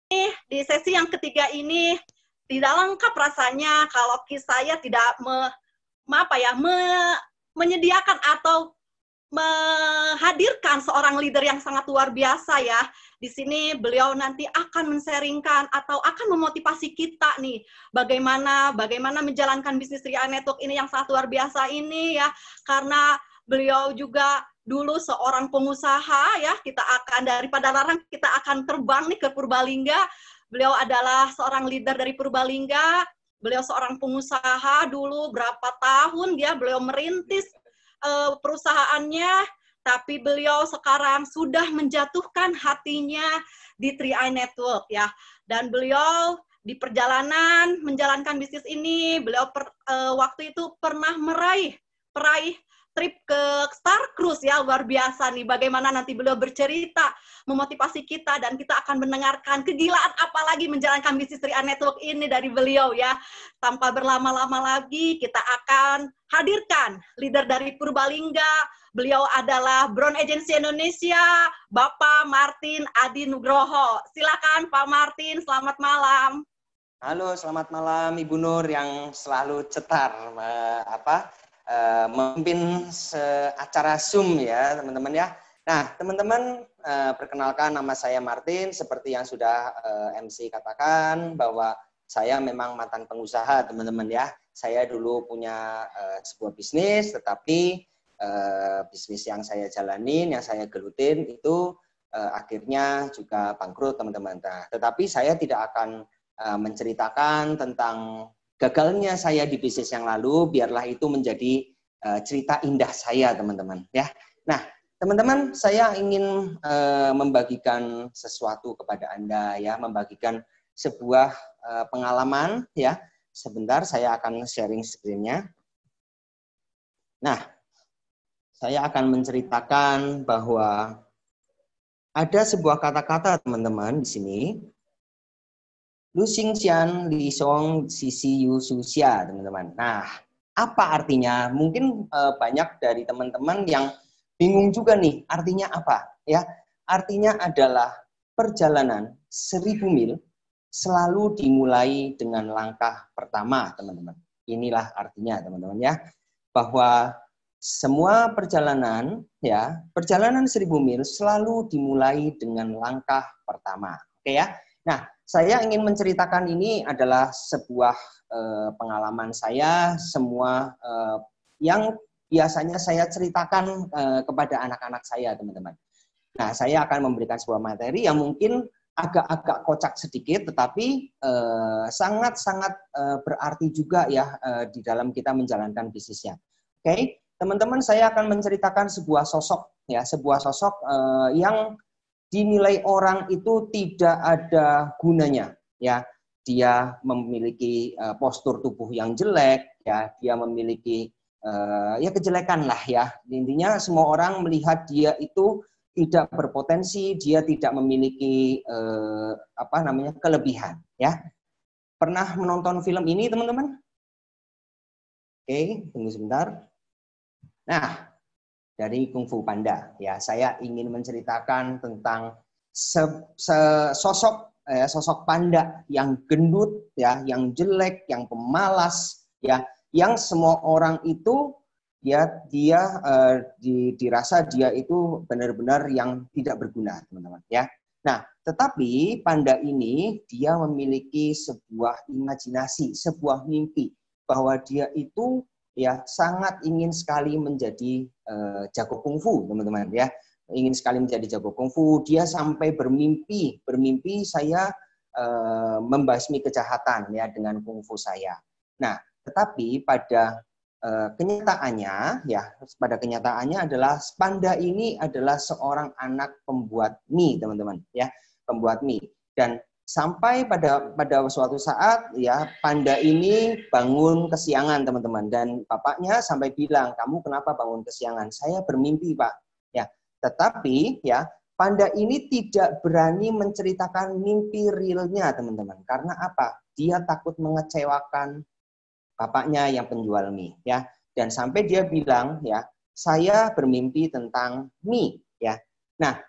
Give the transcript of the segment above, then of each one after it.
di sesi yang ketiga ini tidak lengkap rasanya kalau saya tidak menyediakan atau menghadirkan seorang leader yang sangat luar biasa ya. Di sini beliau nanti akan men-sharingkan atau akan memotivasi kita nih bagaimana menjalankan bisnis Ria Network ini yang sangat luar biasa ini ya. Karena beliau juga dulu seorang pengusaha ya. Kita akan dari Padalarang kita akan terbang nih ke Purbalingga. Beliau adalah seorang leader dari Purbalingga. Beliau seorang pengusaha dulu berapa tahun dia beliau merintis perusahaannya, tapi beliau sekarang sudah menjatuhkan hatinya di 3i Network ya. Dan beliau di perjalanan menjalankan bisnis ini, beliau waktu itu pernah meraih trip ke Star Cruise ya, luar biasa nih bagaimana nanti beliau bercerita memotivasi kita dan kita akan mendengarkan kegilaan apalagi menjalankan bisnis 3i Network ini dari beliau ya. Tanpa berlama-lama lagi kita akan hadirkan leader dari Purbalingga. Beliau adalah Brown Agency Indonesia, Bapak Martin Adi Nugroho. Silakan Pak Martin, selamat malam. Halo, selamat malam Ibu Nur yang selalu cetar memimpin acara Zoom ya teman-teman ya. Nah teman-teman, perkenalkan nama saya Martin, seperti yang sudah MC katakan bahwa saya memang mantan pengusaha teman-teman ya. Saya dulu punya sebuah bisnis, tetapi bisnis yang saya jalanin, yang saya gelutin itu akhirnya juga bangkrut teman-teman. Nah, tetapi saya tidak akan menceritakan tentang gagalnya saya di bisnis yang lalu, biarlah itu menjadi cerita indah saya teman-teman ya. Nah teman-teman, saya ingin membagikan sesuatu kepada Anda ya, membagikan sebuah pengalaman ya. Sebentar saya akan sharing screen-nya. Nah, saya akan menceritakan bahwa ada sebuah kata-kata teman-teman di sini. Lu Xing Xian Li Song Sisi Yu Susia teman-teman. Nah, apa artinya? Mungkin banyak dari teman-teman yang bingung juga nih, artinya apa? Ya, artinya adalah perjalanan 1000 mil selalu dimulai dengan langkah pertama, teman-teman. Inilah artinya, teman-teman ya, bahwa semua perjalanan ya, perjalanan 1000 mil selalu dimulai dengan langkah pertama. Oke ya. Nah, saya ingin menceritakan ini adalah sebuah pengalaman saya, semua yang biasanya saya ceritakan kepada anak-anak saya, teman-teman. Nah, saya akan memberikan sebuah materi yang mungkin agak-agak kocak sedikit, tetapi sangat-sangat berarti juga ya di dalam kita menjalankan bisnisnya. Oke, teman-teman, saya akan menceritakan sebuah sosok ya, sebuah sosok yang dinilai orang itu tidak ada gunanya ya. Dia memiliki postur tubuh yang jelek ya, dia memiliki ya kejelekan lah ya. Intinya semua orang melihat dia itu tidak berpotensi, dia tidak memiliki kelebihan ya. Pernah menonton film ini teman-teman? Oke, tunggu sebentar. Nah, dari Kung Fu Panda ya, saya ingin menceritakan tentang sosok panda yang gendut ya, yang jelek, yang pemalas ya, yang semua orang itu ya dirasa dia itu benar-benar yang tidak berguna, teman-teman ya. Nah, tetapi panda ini dia memiliki sebuah imajinasi, sebuah mimpi bahwa dia itu ya sangat ingin sekali menjadi jago kungfu, teman-teman ya. Ingin sekali menjadi jago kungfu. Dia sampai bermimpi saya membasmi kejahatan ya dengan kungfu saya. Nah, tetapi pada kenyataannya adalah panda ini adalah seorang anak pembuat mie, teman-teman ya, pembuat mie. Dan sampai pada suatu saat ya panda ini bangun kesiangan, teman-teman, dan bapaknya sampai bilang, "Kamu kenapa bangun kesiangan?" "Saya bermimpi, Pak." Ya, tetapi ya panda ini tidak berani menceritakan mimpi realnya, teman-teman. Karena apa? Dia takut mengecewakan bapaknya yang penjual mie ya. Dan sampai dia bilang ya, "Saya bermimpi tentang mie." Ya. Nah,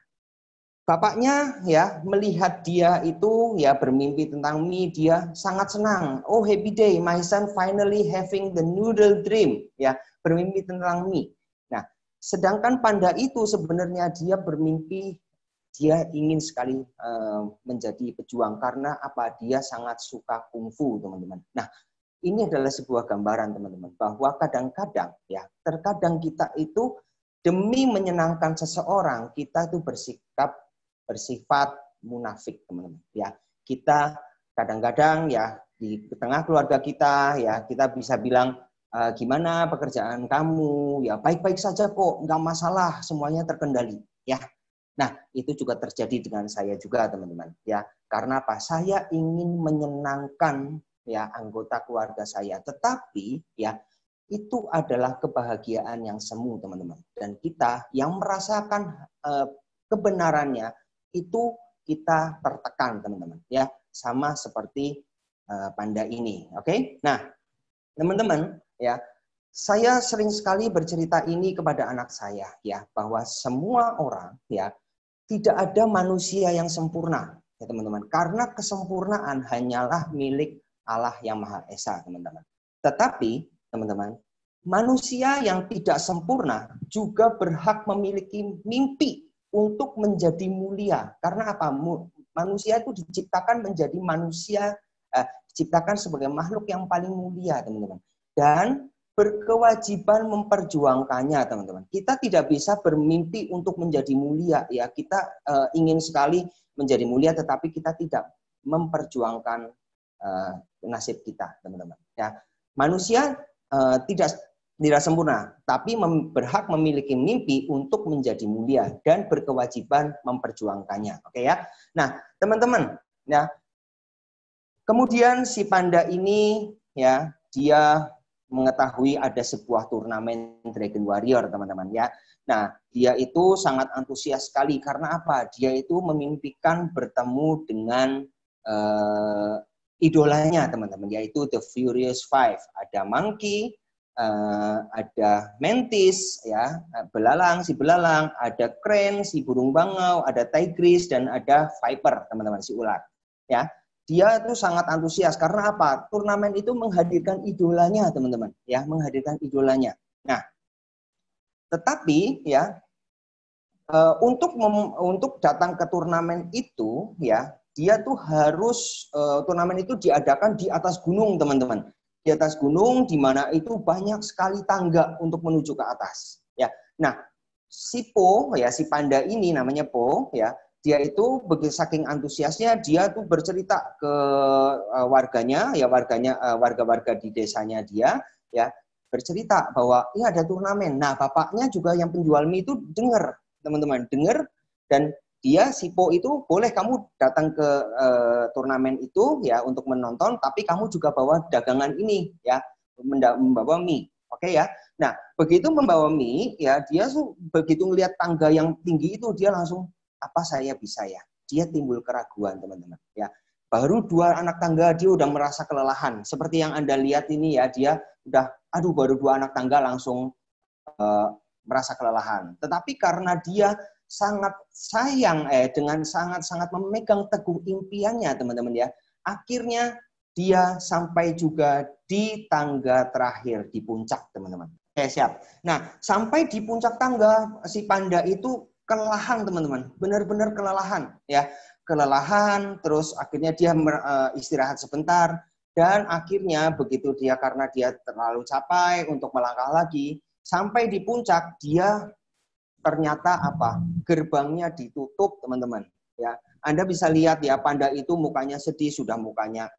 bapaknya ya melihat dia itu ya bermimpi tentang mie, dia sangat senang. Oh, happy day, my son finally having the noodle dream, ya, bermimpi tentang mie. Nah, sedangkan panda itu sebenarnya dia bermimpi, dia ingin sekali menjadi pejuang karena apa? Dia sangat suka kungfu, teman-teman. Nah, ini adalah sebuah gambaran, teman-teman, bahwa kadang-kadang ya, terkadang kita itu demi menyenangkan seseorang, kita itu bersifat munafik, teman-teman. Ya, kita kadang-kadang ya di tengah keluarga kita ya kita bisa bilang gimana pekerjaan kamu? Ya baik-baik saja kok, nggak masalah, semuanya terkendali. Ya, nah itu juga terjadi dengan saya juga, teman-teman. Ya, karena apa? Saya ingin menyenangkan ya anggota keluarga saya, tetapi ya itu adalah kebahagiaan yang semu, teman-teman. Dan kita yang merasakan kebenarannya itu kita tertekan, teman-teman. Ya, sama seperti panda ini. Oke? Nah, teman-teman, ya, saya sering sekali bercerita ini kepada anak saya, ya, bahwa semua orang, ya, tidak ada manusia yang sempurna, ya, teman-teman. Karena kesempurnaan hanyalah milik Allah yang Maha Esa, teman-teman. Tetapi, teman-teman, manusia yang tidak sempurna juga berhak memiliki mimpi untuk menjadi mulia. Karena apa? Manusia itu diciptakan menjadi manusia, diciptakan sebagai makhluk yang paling mulia, teman-teman. Dan berkewajiban memperjuangkannya, teman-teman. Kita tidak bisa bermimpi untuk menjadi mulia, ya. Kita ingin sekali menjadi mulia, tetapi kita tidak memperjuangkan nasib kita, teman-teman. Ya, manusia tidak sempurna, tapi berhak memiliki mimpi untuk menjadi mulia dan berkewajiban memperjuangkannya. Oke ya. Nah, teman-teman, ya. Kemudian si panda ini ya, dia mengetahui ada sebuah turnamen Dragon Warrior, teman-teman ya. Nah, dia itu sangat antusias sekali karena apa? Dia itu memimpikan bertemu dengan idolanya, teman-teman, yaitu The Furious Five. Ada Monkey, ada Mantis, ya, belalang, si belalang, ada Crane, si burung bangau, ada Tigris, dan ada Viper, teman-teman, si ular. Ya, dia itu sangat antusias karena apa? Turnamen itu menghadirkan idolanya, teman-teman, ya, menghadirkan idolanya. Nah, tetapi ya untuk datang ke turnamen itu, ya, dia tuh harus turnamen itu diadakan di atas gunung, teman-teman. Di atas gunung, di mana itu banyak sekali tangga untuk menuju ke atas. Ya, nah, si Po, ya, si panda ini namanya Po, ya, dia itu begitu saking antusiasnya, dia tuh bercerita ke warganya, ya, warga-warga di desanya dia, ya, bercerita bahwa ini ada turnamen. Nah, bapaknya juga yang penjual mie itu dengar, teman-teman, dengar, dan dia, si Po itu, boleh kamu datang ke turnamen itu ya untuk menonton, tapi kamu juga bawa dagangan ini ya, membawa mie. Oke ya. Nah, begitu membawa mie ya, dia begitu melihat tangga yang tinggi itu, dia langsung, apa saya bisa ya? Dia timbul keraguan, teman-teman ya. Baru 2 anak tangga dia udah merasa kelelahan. Seperti yang Anda lihat ini ya, dia udah baru 2 anak tangga langsung merasa kelelahan. Tetapi karena dia sangat sayang dengan sangat-sangat memegang teguh impiannya, teman-teman ya. Akhirnya dia sampai juga di tangga terakhir di puncak, teman-teman. Oke, siap. Nah, sampai di puncak tangga, si panda itu kelelahan, teman-teman. Benar-benar kelelahan ya. Kelelahan, terus akhirnya dia istirahat sebentar, dan akhirnya begitu dia, karena dia terlalu capek untuk melangkah lagi, sampai di puncak, dia ternyata apa? Gerbangnya ditutup, teman-teman. Ya, Anda bisa lihat ya, panda itu mukanya sedih, sudah mukanya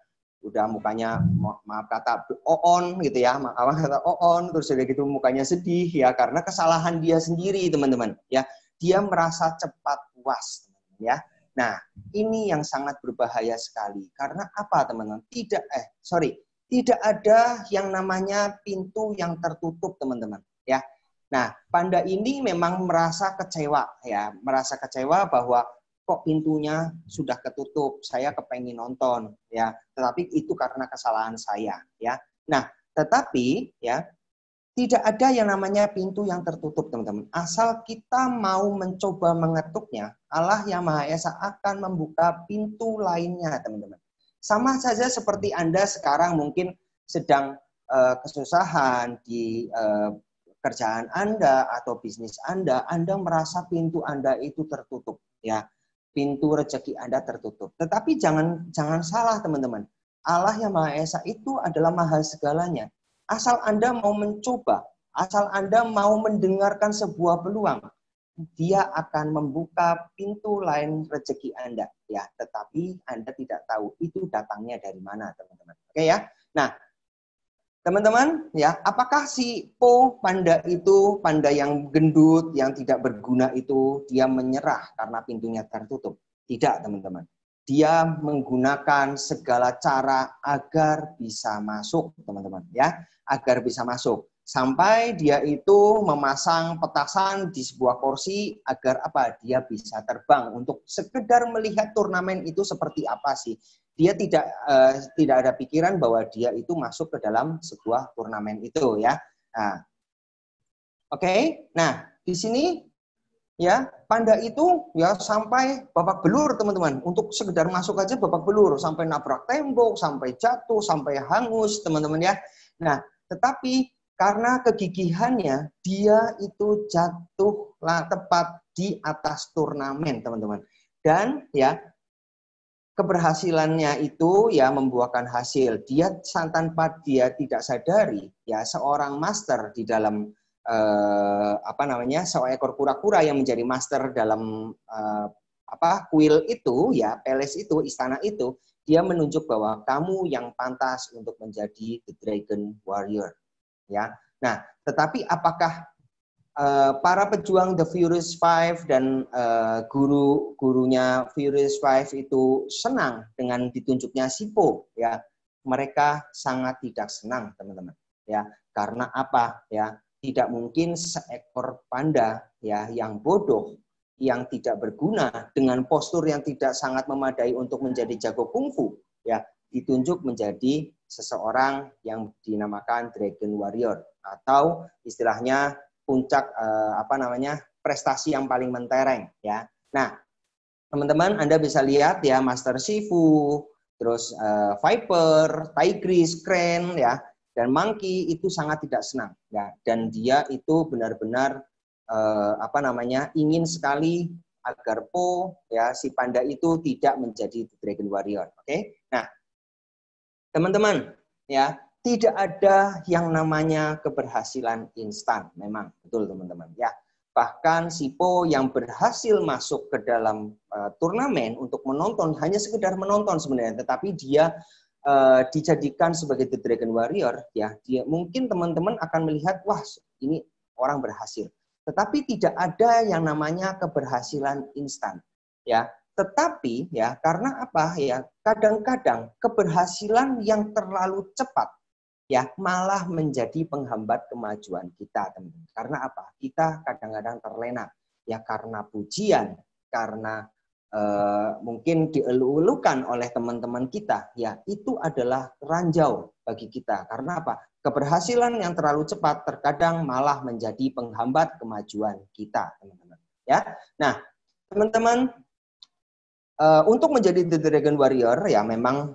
maaf kata oon gitu ya, maaf kata oon, terus udah gitu mukanya sedih ya, karena kesalahan dia sendiri, teman-teman. Ya, dia merasa cepat puas, teman-teman ya. Nah, ini yang sangat berbahaya sekali. Karena apa, teman-teman? Tidak ada yang namanya pintu yang tertutup, teman-teman ya. Nah, panda ini memang merasa kecewa ya, merasa kecewa bahwa kok pintunya sudah ketutup, saya kepengen nonton ya, tetapi itu karena kesalahan saya ya. Nah, tetapi ya tidak ada yang namanya pintu yang tertutup, teman-teman. Asal kita mau mencoba mengetuknya, Allah yang Maha Esa akan membuka pintu lainnya, teman-teman. Sama saja seperti Anda sekarang mungkin sedang kesusahan di kerjaan Anda atau bisnis Anda merasa pintu Anda itu tertutup, ya. Pintu rezeki Anda tertutup. Tetapi jangan salah, teman-teman. Allah yang Maha Esa itu adalah maha segalanya. Asal Anda mau mencoba, asal Anda mau mendengarkan sebuah peluang, Dia akan membuka pintu lain rezeki Anda, ya. Tetapi Anda tidak tahu itu datangnya dari mana, teman-teman. Oke ya. Nah, teman-teman, ya, apakah si panda itu, panda yang gendut, yang tidak berguna itu, dia menyerah karena pintunya tertutup? Tidak, teman-teman. Dia menggunakan segala cara agar bisa masuk, teman-teman, ya, agar bisa masuk. Sampai dia itu memasang petasan di sebuah kursi agar apa? Dia bisa terbang untuk sekedar melihat turnamen itu seperti apa sih. Dia tidak ada pikiran bahwa dia itu masuk ke dalam sebuah turnamen itu, ya. Nah, oke. Nah, di sini ya, panda itu ya sampai babak belur, teman-teman. Untuk sekedar masuk aja babak belur, sampai nabrak tembok, sampai jatuh, sampai hangus, teman-teman ya. Nah, tetapi karena kegigihannya, dia itu jatuhlah tepat di atas turnamen, teman-teman. Dan ya, keberhasilannya itu ya membuahkan hasil. Dia tanpa dia tidak sadari, ya seorang master di dalam seorang ekor kura-kura yang menjadi master dalam kuil itu, ya palace itu, istana itu, dia menunjuk bahwa kamu yang pantas untuk menjadi the Dragon Warrior, ya. Nah, tetapi apakah para pejuang The Furious Five dan guru-gurunya Furious Five itu senang dengan ditunjuknya Sipo, ya? Mereka sangat tidak senang, teman-teman, ya. Karena apa, ya? Tidak mungkin seekor panda, ya, yang bodoh, yang tidak berguna, dengan postur yang tidak sangat memadai untuk menjadi jago kungfu, ya, ditunjuk menjadi seseorang yang dinamakan Dragon Warrior, atau istilahnya puncak prestasi yang paling mentereng, ya. Nah, teman-teman, Anda bisa lihat ya, Master Shifu, terus Viper, Tigris, Crane, ya, dan Monkey itu sangat tidak senang, ya. Dan dia itu benar-benar ingin sekali agar Po, ya, si panda itu tidak menjadi Dragon Warrior. Oke. Nah, teman-teman, ya, tidak ada yang namanya keberhasilan instan, memang betul, teman-teman, ya. Bahkan si Po yang berhasil masuk ke dalam turnamen untuk menonton, hanya sekedar menonton sebenarnya, tetapi dia dijadikan sebagai The Dragon Warrior, ya, dia mungkin teman-teman akan melihat, wah, ini orang berhasil. Tetapi tidak ada yang namanya keberhasilan instan, ya. Tetapi ya, karena apa, ya, kadang-kadang keberhasilan yang terlalu cepat, ya, malah menjadi penghambat kemajuan kita, teman-teman. Karena apa? Kita kadang-kadang terlena, ya, karena pujian, karena mungkin dielu-elukan oleh teman-teman kita, ya, itu adalah ranjau bagi kita. Karena apa? Keberhasilan yang terlalu cepat terkadang malah menjadi penghambat kemajuan kita, teman-teman. Ya, nah, teman-teman, untuk menjadi The Dragon Warrior ya memang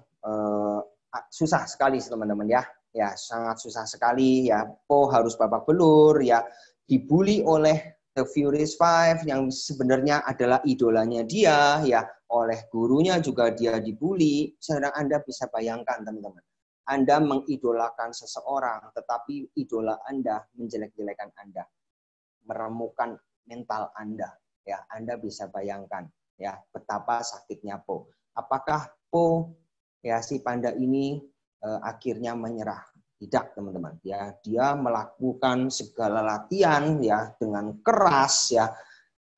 susah sekali, teman-teman, ya. Ya, sangat susah sekali, ya. Po harus babak belur, ya, dibully oleh The Furious Five yang sebenarnya adalah idolanya dia, ya, oleh gurunya juga dia dibully. Sedang Anda bisa bayangkan, teman-teman, Anda mengidolakan seseorang, tetapi idola Anda menjelek-jelekan Anda, meremukkan mental Anda, ya. Anda bisa bayangkan, ya, betapa sakitnya Po. Apakah Po, ya, si panda ini akhirnya menyerah? Tidak, teman-teman, ya. Dia melakukan segala latihan, ya, dengan keras, ya.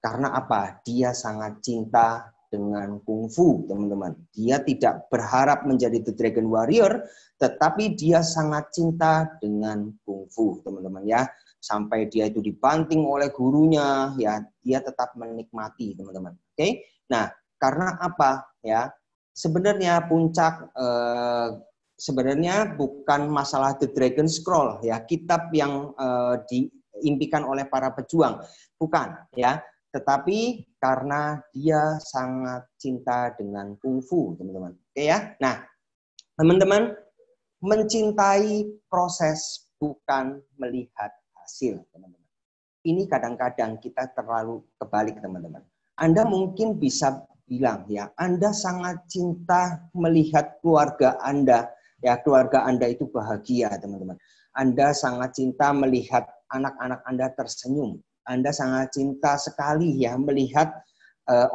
Karena apa? Dia sangat cinta dengan kungfu, teman-teman. Dia tidak berharap menjadi The Dragon Warrior, tetapi dia sangat cinta dengan kungfu, teman-teman, ya. Sampai dia itu dibanting oleh gurunya, ya, dia tetap menikmati, teman-teman. Oke? Nah, karena apa, ya? Sebenarnya puncak sebenarnya bukan masalah The Dragon Scroll ya, kitab yang diimpikan oleh para pejuang, bukan ya, tetapi karena dia sangat cinta dengan kungfu, teman-teman. Oke ya. Nah, teman-teman, mencintai proses bukan melihat hasil, teman-teman. Ini kadang-kadang kita terlalu kebalik, teman-teman. Anda mungkin bisa bilang ya, Anda sangat cinta melihat keluarga Anda, ya keluarga Anda itu bahagia, teman-teman. Anda sangat cinta melihat anak-anak Anda tersenyum. Anda sangat cinta sekali ya melihat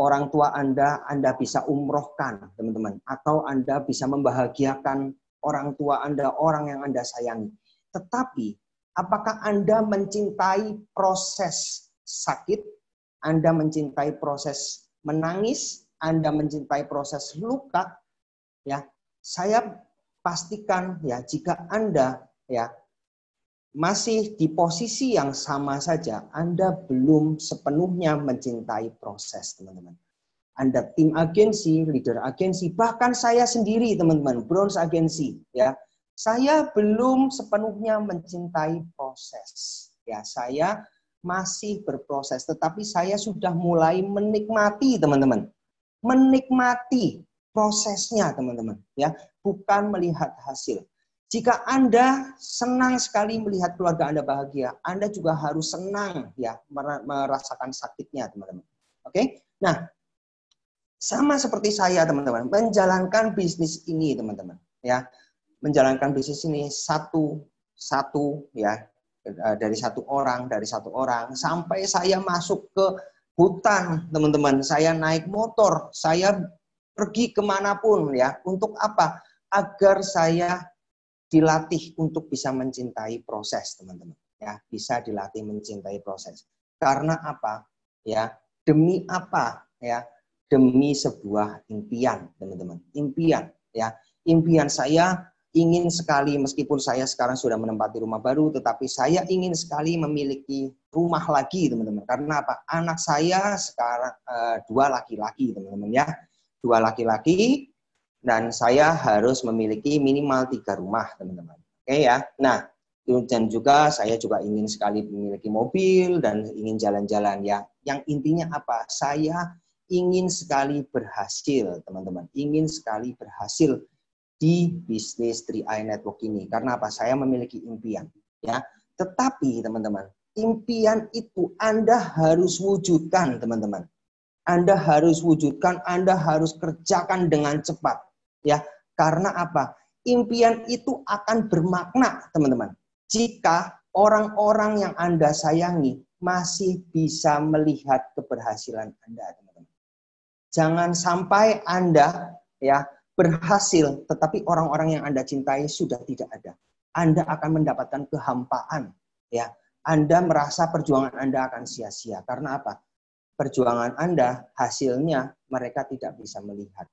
orang tua Anda bisa umrohkan, teman-teman. Atau Anda bisa membahagiakan orang tua Anda, orang yang Anda sayangi. Tetapi, apakah Anda mencintai proses sakit? Anda mencintai proses menangis? Anda mencintai proses luka? Ya, saya pastikan ya jika Anda ya masih di posisi yang sama saja, Anda belum sepenuhnya mencintai proses, teman-teman. Anda tim agensi, leader agensi, bahkan saya sendiri, teman-teman, bronze agensi, ya. Saya belum sepenuhnya mencintai proses. Ya, saya masih berproses, tetapi saya sudah mulai menikmati, teman-teman. Menikmati prosesnya, teman-teman, ya, bukan melihat hasil. Jika Anda senang sekali melihat keluarga Anda bahagia, Anda juga harus senang ya merasakan sakitnya, teman-teman. Oke? Nah, sama seperti saya, teman-teman, menjalankan bisnis ini, teman-teman, ya. Menjalankan bisnis ini satu ya, dari satu orang sampai saya masuk ke hutan, teman-teman. Saya naik motor, saya pergi kemanapun ya. Untuk apa? Agar saya dilatih untuk bisa mencintai proses, teman-teman. Ya, bisa dilatih mencintai proses. Karena apa? Ya, demi apa? Ya, demi sebuah impian, teman-teman. Impian, ya. Impian saya ingin sekali, meskipun saya sekarang sudah menempati rumah baru, tetapi saya ingin sekali memiliki rumah lagi, teman-teman. Karena apa? Anak saya sekarang 2 laki-laki, teman-teman ya. 2 laki-laki, dan saya harus memiliki minimal 3 rumah, teman-teman. Oke ya. Nah, dan juga saya juga ingin sekali memiliki mobil dan ingin jalan-jalan ya. Yang intinya apa? Saya ingin sekali berhasil, teman-teman. Ingin sekali berhasil di bisnis 3i Network ini. Karena apa? Saya memiliki impian. Ya. Tetapi, teman-teman, impian itu Anda harus wujudkan, teman-teman. Anda harus wujudkan, Anda harus kerjakan dengan cepat. Ya. Karena apa? Impian itu akan bermakna, teman-teman. Jika orang-orang yang Anda sayangi masih bisa melihat keberhasilan Anda, teman-teman. Jangan sampai Anda ya berhasil, tetapi orang-orang yang Anda cintai sudah tidak ada. Anda akan mendapatkan kehampaan. Ya, Anda merasa perjuangan Anda akan sia-sia. Karena apa? Perjuangan Anda, hasilnya mereka tidak bisa melihat.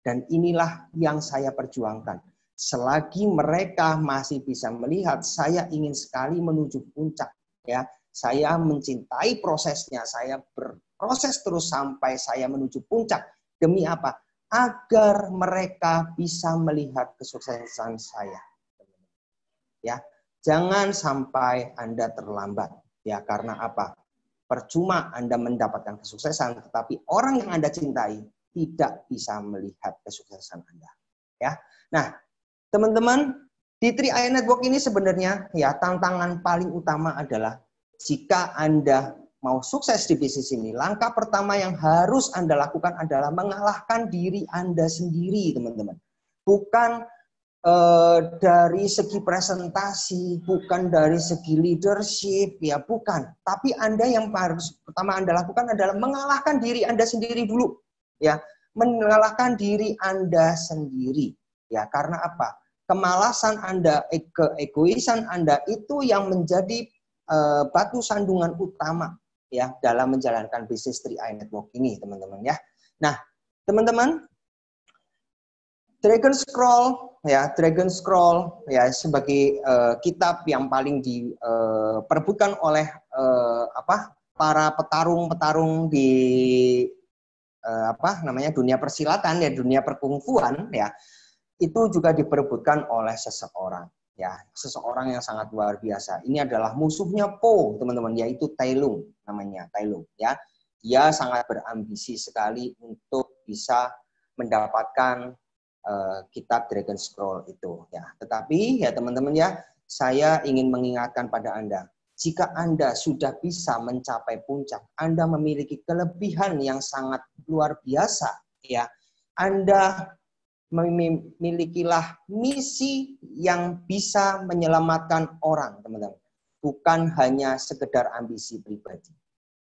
Dan inilah yang saya perjuangkan. Selagi mereka masih bisa melihat, saya ingin sekali menuju puncak. Ya, saya mencintai prosesnya. Saya berproses terus sampai saya menuju puncak. Demi apa? Agar mereka bisa melihat kesuksesan saya. Ya, jangan sampai Anda terlambat. Ya, karena apa? Percuma Anda mendapatkan kesuksesan, tetapi orang yang Anda cintai tidak bisa melihat kesuksesan Anda. Ya, nah, teman-teman, di 3i Network ini sebenarnya ya tantangan paling utama adalah jika Anda mau sukses di bisnis ini, langkah pertama yang harus Anda lakukan adalah mengalahkan diri Anda sendiri, teman-teman. Bukan dari segi presentasi, bukan dari segi leadership, ya bukan. Tapi Anda yang harus pertama Anda lakukan adalah mengalahkan diri Anda sendiri dulu, ya, mengalahkan diri Anda sendiri, ya. Karena apa? Kemalasan Anda, keegoisan Anda itu yang menjadi batu sandungan utama ya dalam menjalankan bisnis 3i Network ini, teman-teman ya. Nah, teman-teman, Dragon Scroll ya sebagai kitab yang paling diperebutkan oleh para petarung-petarung di dunia persilatan ya, dunia perkungfuan ya. itu juga diperebutkan oleh seseorang. Ya, seseorang yang sangat luar biasa. Ini adalah musuhnya Po, teman-teman, yaitu Tai Lung namanya, Tai Lung. Ya, dia sangat berambisi sekali untuk bisa mendapatkan kitab Dragon Scroll itu. Ya, tetapi ya teman-teman ya, saya ingin mengingatkan pada Anda, jika Anda sudah bisa mencapai puncak, Anda memiliki kelebihan yang sangat luar biasa. Ya, Anda memilikilah misi yang bisa menyelamatkan orang, teman-teman. Bukan hanya sekedar ambisi pribadi.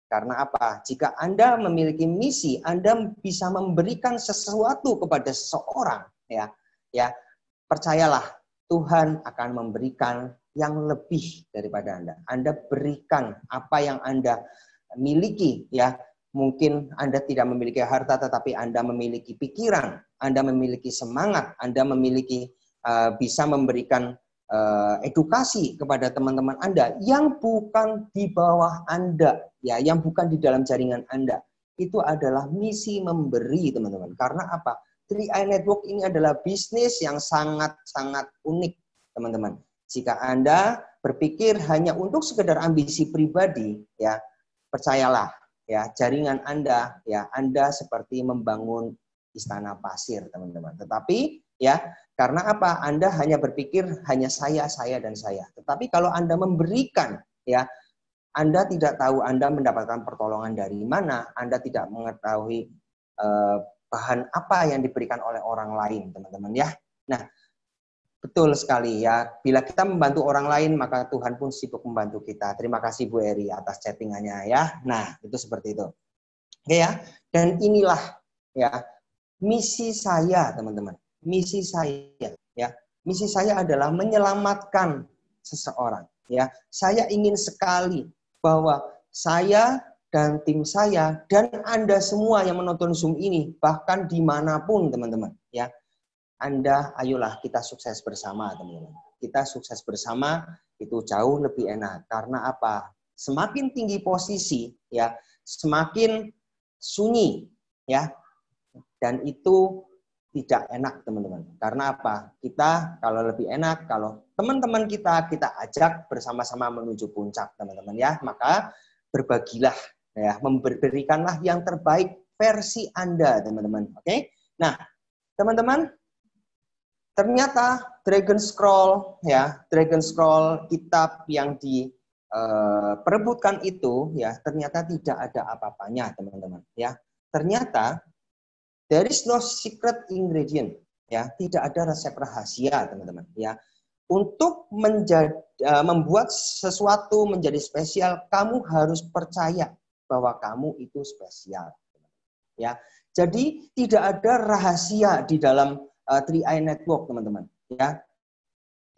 Karena apa? Jika Anda memiliki misi, Anda bisa memberikan sesuatu kepada seseorang, ya, percayalah, Tuhan akan memberikan yang lebih daripada Anda. Anda berikan apa yang Anda miliki, ya. Mungkin Anda tidak memiliki harta, tetapi Anda memiliki pikiran, Anda memiliki semangat, Anda memiliki bisa memberikan edukasi kepada teman-teman Anda yang bukan di bawah Anda, ya, yang bukan di dalam jaringan Anda. Itu adalah misi memberi, teman-teman. Karena apa? 3i Network ini adalah bisnis yang sangat-sangat unik, teman-teman. Jika Anda berpikir hanya untuk sekedar ambisi pribadi, ya, percayalah, ya, jaringan Anda, ya, Anda seperti membangun istana pasir, teman-teman. Tetapi ya, karena apa? Anda hanya berpikir hanya saya, dan saya. Tetapi kalau Anda memberikan, ya, Anda tidak tahu Anda mendapatkan pertolongan dari mana, Anda tidak mengetahui bahan apa yang diberikan oleh orang lain, teman-teman ya. Nah, betul sekali ya. Bila kita membantu orang lain, maka Tuhan pun sibuk membantu kita. Terima kasih Bu Eri atas chattingannya ya. Nah, itu seperti itu. Oke ya. Dan inilah ya misi saya, teman-teman. Misi saya ya. Misi saya adalah menyelamatkan seseorang ya. Saya ingin sekali bahwa saya dan tim saya dan Anda semua yang menonton Zoom ini, bahkan dimanapun teman-teman ya, Anda, ayolah kita sukses bersama, teman-teman. Kita sukses bersama itu jauh lebih enak. Karena apa? Semakin tinggi posisi, ya, semakin sunyi, ya, dan itu tidak enak, teman-teman. Karena apa? Kita kalau lebih enak, kalau teman-teman kita ajak bersama-sama menuju puncak, teman-teman, ya. Maka berbagilah, ya, memberikanlah yang terbaik versi Anda, teman-teman. Oke? Nah, teman-teman, ternyata Dragon Scroll, ya, Dragon Scroll kitab yang diperebutkan itu, ya, ternyata tidak ada apa-apanya, teman-teman. Ya, ternyata there is no secret ingredient, ya, tidak ada resep rahasia, teman-teman. Ya, untuk membuat sesuatu menjadi spesial, kamu harus percaya bahwa kamu itu spesial. Ya, jadi tidak ada rahasia di dalam 3i Network, teman-teman. Ya,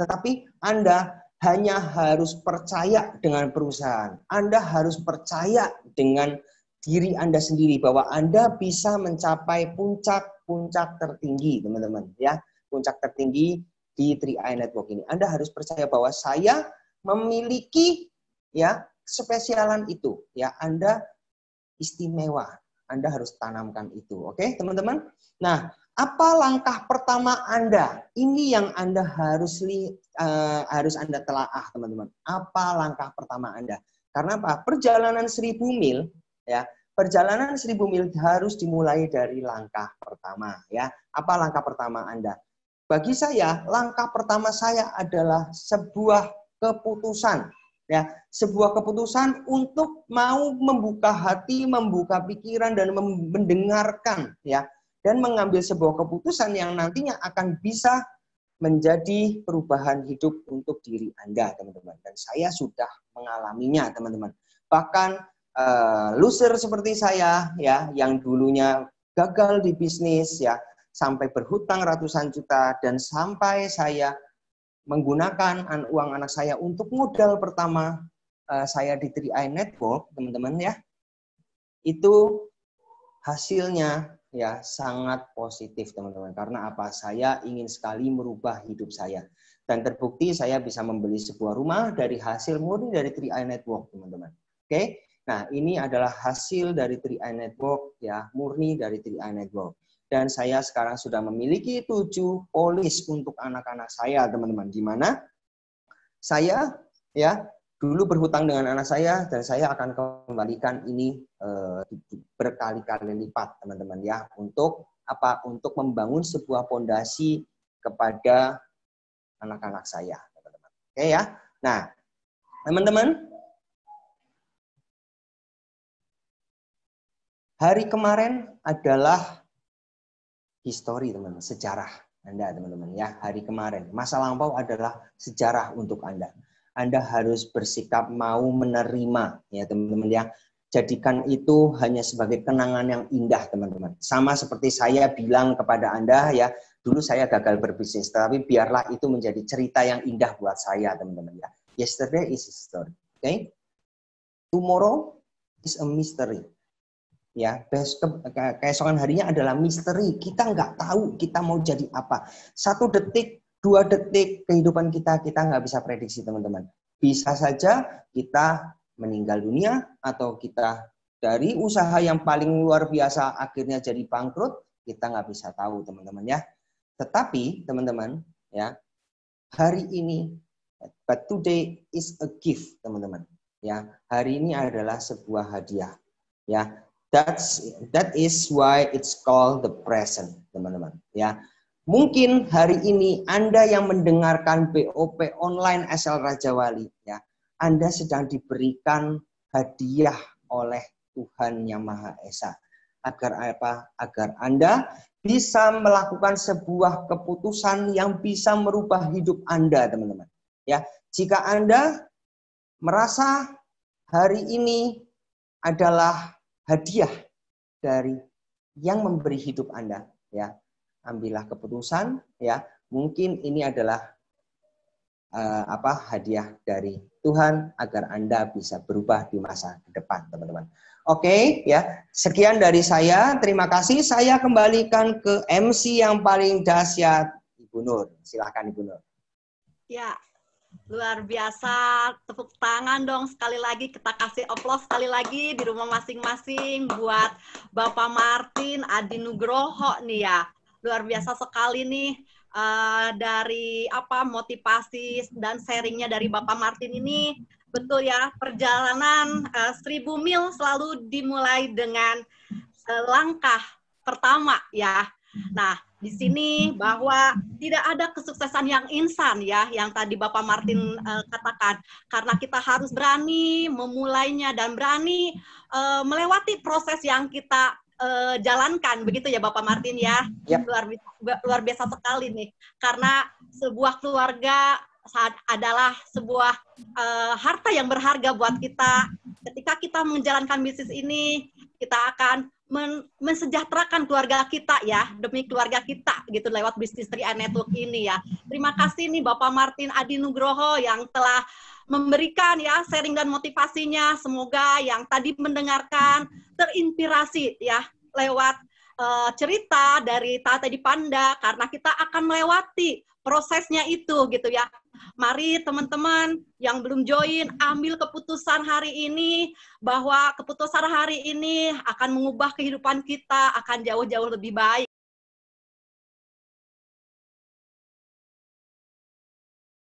tetapi Anda hanya harus percaya dengan perusahaan. Anda harus percaya dengan diri Anda sendiri bahwa Anda bisa mencapai puncak-puncak tertinggi, teman-teman. Ya, puncak tertinggi di 3i Network ini. Anda harus percaya bahwa saya memiliki ya spesialan itu. Ya, Anda istimewa. Anda harus tanamkan itu. Oke, teman-teman? Nah, apa langkah pertama Anda? Ini yang Anda harus Anda telaah, teman-teman. Apa langkah pertama Anda? Karena apa? Perjalanan 1000 mil, ya. Perjalanan 1000 mil harus dimulai dari langkah pertama, ya. Apa langkah pertama Anda? Bagi saya, langkah pertama saya adalah sebuah keputusan. Ya, sebuah keputusan untuk mau membuka hati, membuka pikiran, dan mendengarkan, ya, dan mengambil sebuah keputusan yang nantinya akan bisa menjadi perubahan hidup untuk diri Anda, teman-teman. Dan saya sudah mengalaminya, teman-teman. Bahkan loser seperti saya, ya, yang dulunya gagal di bisnis, ya, sampai berhutang ratusan juta, dan sampai saya menggunakan uang anak saya untuk modal pertama saya di 3i Network, teman-teman ya, itu hasilnya ya sangat positif, teman-teman. Karena apa? Saya ingin sekali merubah hidup saya. Dan terbukti saya bisa membeli sebuah rumah dari hasil murni dari 3i Network, teman-teman. Oke? Nah, ini adalah hasil dari 3i Network, ya, murni dari 3i Network. dan saya sekarang sudah memiliki 7 polis untuk anak-anak saya, teman-teman. Di mana saya ya dulu berhutang dengan anak saya dan saya akan kembalikan ini berkali-kali lipat, teman-teman ya. Untuk apa? Untuk membangun sebuah fondasi kepada anak-anak saya, teman-teman. Oke ya. Nah, teman-teman, hari kemarin adalah histori, teman-teman, sejarah Anda, teman-teman ya. Hari kemarin, masa lampau adalah sejarah untuk Anda. Anda harus bersikap mau menerima, ya teman-teman ya. Jadikan itu hanya sebagai kenangan yang indah, teman-teman. Sama seperti saya bilang kepada Anda ya, dulu saya gagal berbisnis, tapi biarlah itu menjadi cerita yang indah buat saya, teman-teman ya. Yesterday is history, okay? Tomorrow is a mystery. Ya, keesokan harinya adalah misteri. Kita nggak tahu kita mau jadi apa. 1 detik, 2 detik kehidupan kita nggak bisa prediksi, teman-teman. Bisa saja kita meninggal dunia atau kita dari usaha yang paling luar biasa akhirnya jadi bangkrut, kita nggak bisa tahu, teman-teman ya. Tetapi teman-teman ya, hari ini, but today is a gift, teman-teman. Ya, hari ini adalah sebuah hadiah. Ya. That is why it's called the present, teman-teman. Ya, mungkin hari ini Anda yang mendengarkan BOP online SL Raja Wali, ya, Anda sedang diberikan hadiah oleh Tuhan Yang Maha Esa. Agar apa? Agar Anda bisa melakukan sebuah keputusan yang bisa merubah hidup Anda, teman-teman. Ya, jika Anda merasa hari ini adalah hadiah dari yang memberi hidup Anda, ya, ambillah keputusan, ya. Mungkin ini adalah hadiah dari Tuhan agar Anda bisa berubah di masa depan, teman-teman. Oke, ya. Sekian dari saya. Terima kasih. Saya kembalikan ke MC yang paling dahsyat, Ibu Nur. Silakan, Ibu Nur. Ya. Luar biasa, tepuk tangan dong sekali lagi, kita kasih aplaus sekali lagi di rumah masing-masing buat Bapak Martin Adi Nugroho nih ya. Luar biasa sekali nih dari motivasi dan sharingnya dari Bapak Martin ini. Betul ya, perjalanan 1000 mil selalu dimulai dengan langkah pertama ya. Nah, di sini bahwa tidak ada kesuksesan yang instan ya, yang tadi Bapak Martin katakan, karena kita harus berani memulainya dan berani melewati proses yang kita jalankan, begitu ya Bapak Martin ya. Yep. Luar biasa sekali nih, karena sebuah keluarga adalah sebuah harta yang berharga buat kita. Ketika kita menjalankan bisnis ini, kita akan mensejahterakan keluarga kita ya, demi keluarga kita gitu lewat bisnis 3i Network ini ya. Terima kasih nih Bapak Martin Adi Nugroho yang telah memberikan ya sharing dan motivasinya. Semoga yang tadi mendengarkan terinspirasi ya lewat cerita dari Tata di Panda, karena kita akan melewati prosesnya itu gitu ya. Mari teman-teman yang belum join, ambil keputusan hari ini, bahwa keputusan hari ini akan mengubah kehidupan kita, akan jauh-jauh lebih baik.